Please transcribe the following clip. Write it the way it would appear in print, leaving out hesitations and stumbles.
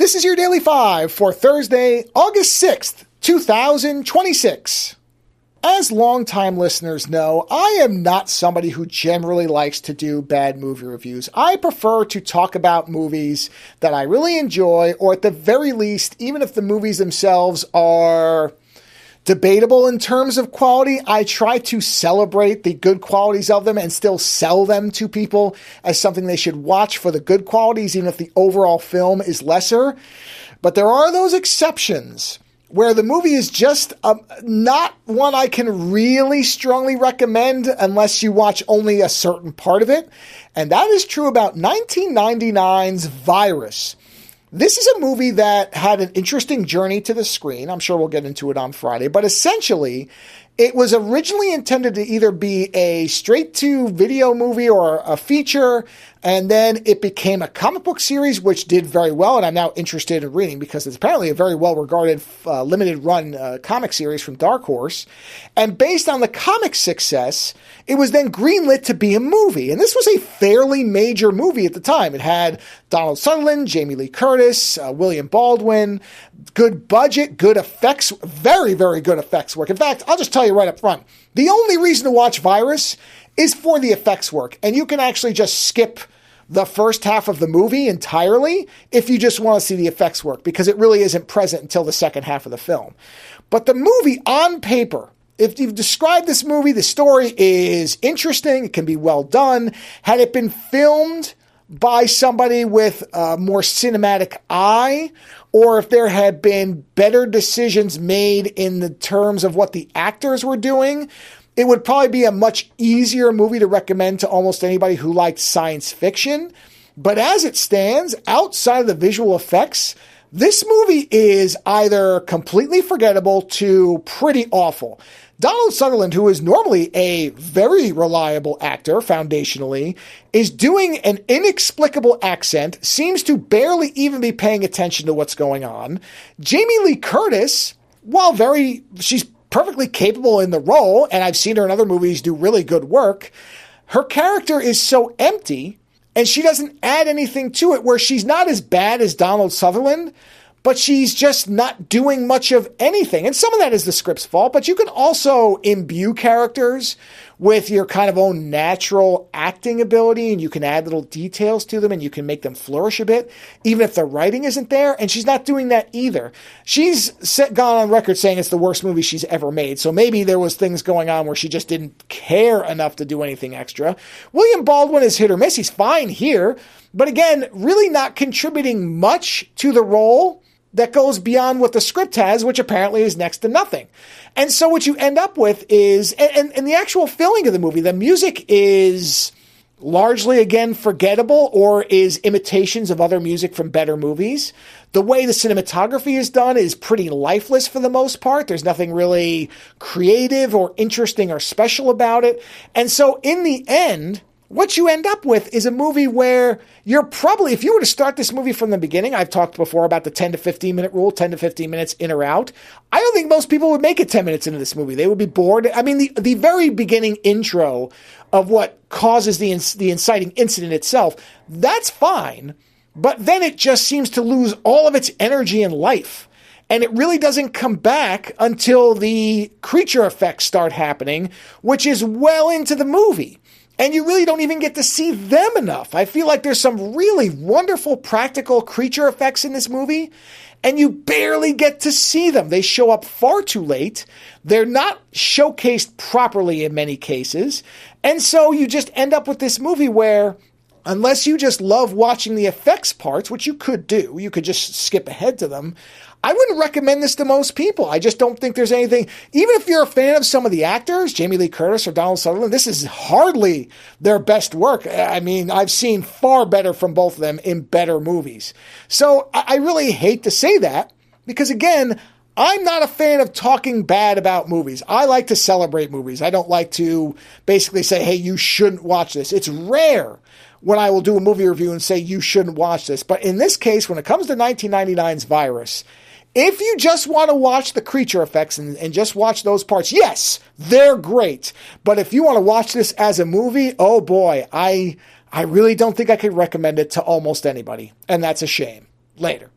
This is your Daily 5 for Thursday, August 6th, 2026. As longtime listeners know, I am not somebody who generally likes to do bad movie reviews. I prefer to talk about movies that I really enjoy, or at the very least, even if the movies themselves are debatable in terms of quality, I try to celebrate the good qualities of them and still sell them to people as something they should watch for the good qualities, even if the overall film is lesser. But there are those exceptions where the movie is just not one I can really strongly recommend unless you watch only a certain part of it. And that is true about 1999's Virus. This is a movie that had an interesting journey to the screen. I'm sure we'll get into it on Friday. But essentially, it was originally intended to either be a straight-to-video movie or a feature, and then it became a comic book series, which did very well, and I'm now interested in reading because it's apparently a very well-regarded limited-run comic series from Dark Horse. And based on the comic success, it was then greenlit to be a movie. And this was a fairly major movie at the time. It had Donald Sutherland, Jamie Lee Curtis, William Baldwin, good budget, good effects, very, very good effects work. In fact, I'll just tell you right up front, the only reason to watch Virus is for the effects work. And you can actually just skip the first half of the movie entirely if you just want to see the effects work, because it really isn't present until the second half of the film. But the movie on paper, if you've described this movie, the story is interesting. It can be well done. Had it been filmed by somebody with a more cinematic eye, or if there had been better decisions made in the terms of what the actors were doing, it would probably be a much easier movie to recommend to almost anybody who liked science fiction. But as it stands, outside of the visual effects, this movie is either completely forgettable to pretty awful. Donald Sutherland, who is normally a very reliable actor foundationally, is doing an inexplicable accent, seems to barely even be paying attention to what's going on. Jamie Lee Curtis, while she's perfectly capable in the role, and I've seen her in other movies do really good work, her character is so empty, and she doesn't add anything to it, where she's not as bad as Donald Sutherland, but she's just not doing much of anything. And some of that is the script's fault, but you can also imbue characters with your kind of own natural acting ability, and you can add little details to them, and you can make them flourish a bit, even if the writing isn't there, and she's not doing that either. She's gone on record saying it's the worst movie she's ever made, so maybe there was things going on where she just didn't care enough to do anything extra. William Baldwin is hit or miss. He's fine here, but again, really not contributing much to the role that goes beyond what the script has, which apparently is next to nothing. And so what you end up with is, and the actual feeling of the movie, the music is largely, again, forgettable or is imitations of other music from better movies. The way the cinematography is done is pretty lifeless for the most part. There's nothing really creative or interesting or special about it. And so in the end, what you end up with is a movie where you're probably, if you were to start this movie from the beginning, I've talked before about the 10 to 15 minute rule, 10 to 15 minutes in or out. I don't think most people would make it 10 minutes into this movie. They would be bored. I mean, the very beginning intro of what causes the inciting incident itself, that's fine. But then it just seems to lose all of its energy and life. And it really doesn't come back until the creature effects start happening, which is well into the movie. And you really don't even get to see them enough. I feel like there's some really wonderful practical creature effects in this movie, and you barely get to see them. They show up far too late. They're not showcased properly in many cases. And so you just end up with this movie where, unless you just love watching the effects parts, which you could do, you could just skip ahead to them, I wouldn't recommend this to most people. I just don't think there's anything, even if you're a fan of some of the actors, Jamie Lee Curtis or Donald Sutherland, this is hardly their best work. I mean, I've seen far better from both of them in better movies. So I really hate to say that because, again, I'm not a fan of talking bad about movies. I like to celebrate movies. I don't like to basically say, hey, you shouldn't watch this. It's rare when I will do a movie review and say you shouldn't watch this. But in this case, when it comes to 1999's Virus, if you just want to watch the creature effects and just watch those parts, yes, they're great. But if you want to watch this as a movie, oh boy, I really don't think I could recommend it to almost anybody. And that's a shame. Later.